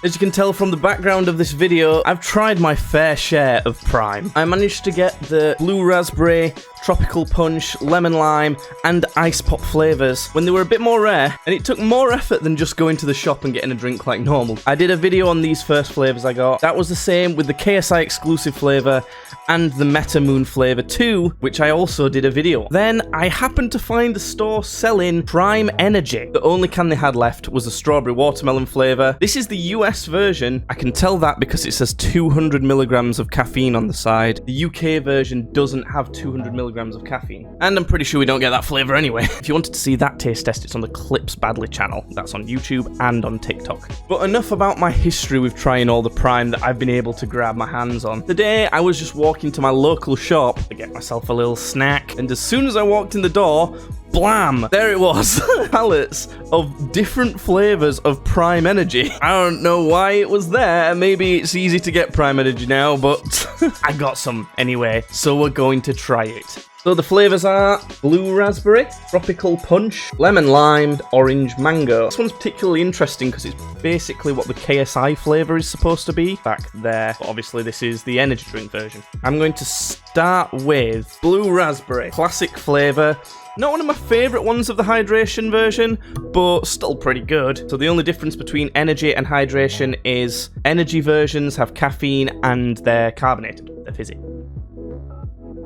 As you can tell from the background of this video, I've tried my fair share of Prime. I managed to get the blue raspberry, tropical punch, lemon lime, and ice pop flavours when they were a bit more rare, and it took more effort than just going to the shop and getting a drink like normal. I did a video on these first flavours I got. That was the same with the KSI exclusive flavour and the Meta Moon flavour too, which I also did a video. Then I happened to find the store selling Prime Energy. The only can they had left was a strawberry watermelon flavour. This is the US version. I can tell that because it says 200 milligrams of caffeine on the side. The UK version doesn't have 200 milligrams of caffeine. And I'm pretty sure we don't get that flavour anyway. If you wanted to see that taste test, it's on the Clips Badly channel. That's on YouTube and on TikTok. But enough about my history with trying all the Prime that I've been able to grab my hands on. Today, I was just walking to my local shop to get myself a little snack, and as soon as I walked in the door, blam! There it was. Pallets of different flavours of Prime Energy. I don't know why it was there. Maybe it's easy to get Prime Energy now, but I got some anyway, so we're going to try it. So the flavours are blue raspberry, tropical punch, lemon lime, orange mango. This one's particularly interesting because it's basically what the KSI flavour is supposed to be back there. But obviously this is the energy drink version. I'm going to start with blue raspberry, classic flavour. Not one of my favourite ones of the hydration version, but still pretty good. So the only difference between energy and hydration is energy versions have caffeine and they're carbonated, they're fizzy.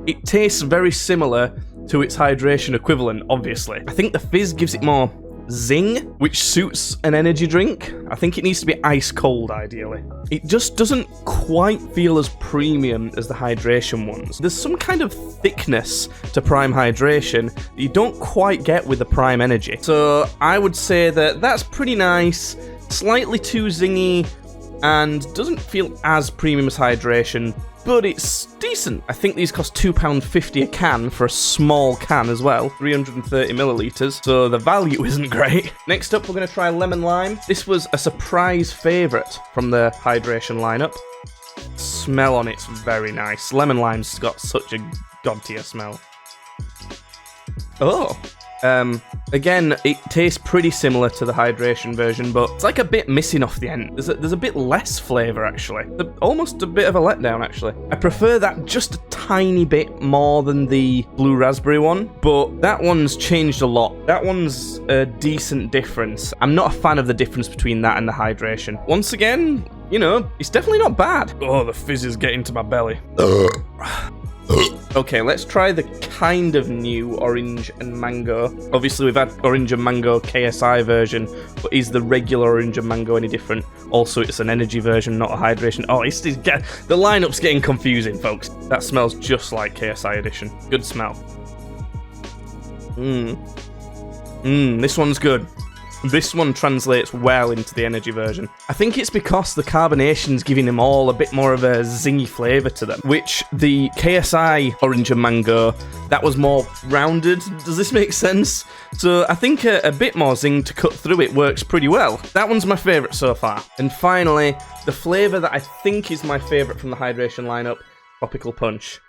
It tastes very similar to its hydration equivalent, obviously. I think the fizz gives it more zing, which suits an energy drink. I think it needs to be ice cold, ideally. It just doesn't quite feel as premium as the hydration ones. There's some kind of thickness to Prime Hydration that you don't quite get with the Prime Energy. So I would say that that's pretty nice, slightly too zingy, and doesn't feel as premium as hydration, but it's decent. I think these cost £2.50 a can for a small can as well, 330 millilitres, so the value isn't great. Next up, we're going to try lemon lime. This was a surprise favourite from the hydration lineup. Smell on it's very nice. Lemon lime's got such a god-tier smell. Oh. Again, it tastes pretty similar to the hydration version, but it's like a bit missing off the end. There's a bit less flavour, actually. Almost a bit of a letdown, actually. I prefer that just a tiny bit more than the blue raspberry one, but that one's changed a lot. That one's a decent difference. I'm not a fan of the difference between that and the hydration. Once again, you know, it's definitely not bad. Oh, the fizz is getting to my belly. Okay, let's try the kind of new orange and mango. Obviously, we've had orange and mango KSI version, but is the regular orange and mango any different? Also, it's an energy version, not a hydration. Oh, the lineup's getting confusing, folks. That smells just like KSI edition. Good smell. This one's good. This one translates well into the energy version. I think it's because the carbonation's giving them all a bit more of a zingy flavour to them, which the KSI orange and mango, that was more rounded. Does this make sense? So I think a bit more zing to cut through it works pretty well. That one's my favourite so far. And finally, the flavour that I think is my favourite from the hydration lineup, tropical punch.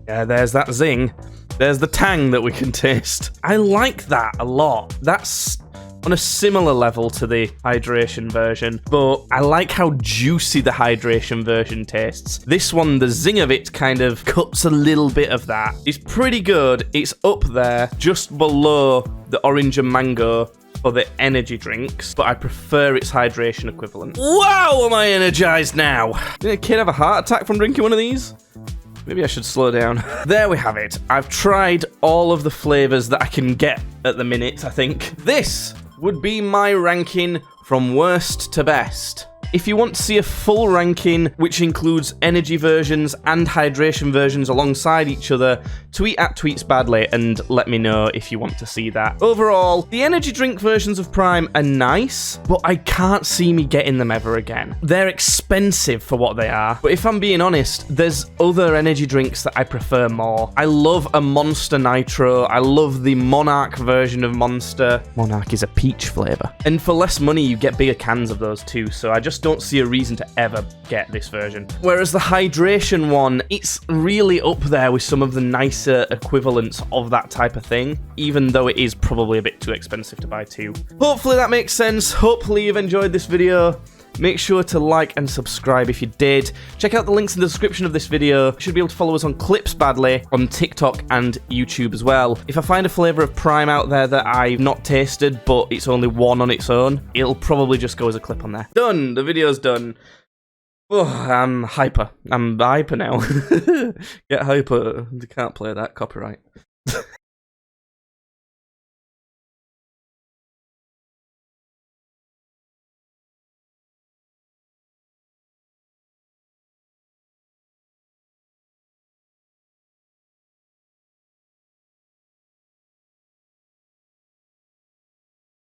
Yeah, there's that zing. There's the tang that we can taste. I like that a lot. That's on a similar level to the hydration version, but I like how juicy the hydration version tastes. This one, the zing of it kind of cuts a little bit of that. It's pretty good. It's up there, just below the orange and mango for the energy drinks, but I prefer its hydration equivalent. Wow, am I energized now? Did a kid have a heart attack from drinking one of these? Maybe I should slow down. There we have it. I've tried all of the flavours that I can get at the minute, I think. This would be my ranking from worst to best. If you want to see a full ranking, which includes energy versions and hydration versions alongside each other, tweet at tweetsbadly and let me know if you want to see that. Overall, the energy drink versions of Prime are nice, but I can't see me getting them ever again. They're expensive for what they are, but if I'm being honest, there's other energy drinks that I prefer more. I love a Monster Nitro. I love the Monarch version of Monster. Monarch is a peach flavour. And for less money, you get bigger cans of those too, so I just don't see a reason to ever get this version. Whereas the hydration one, it's really up there with some of the nicer equivalents of that type of thing, even though it is probably a bit too expensive to buy too. Hopefully that makes sense. Hopefully you've enjoyed this video. Make sure to like and subscribe if you did. Check out the links in the description of this video. You should be able to follow us on Clips Badly on TikTok and YouTube as well. If I find a flavour of Prime out there that I've not tasted, but it's only one on its own, it'll probably just go as a clip on there. Done! The video's done. Oh, I'm hyper. I'm hyper now. Get hyper. Can't play that, copyright.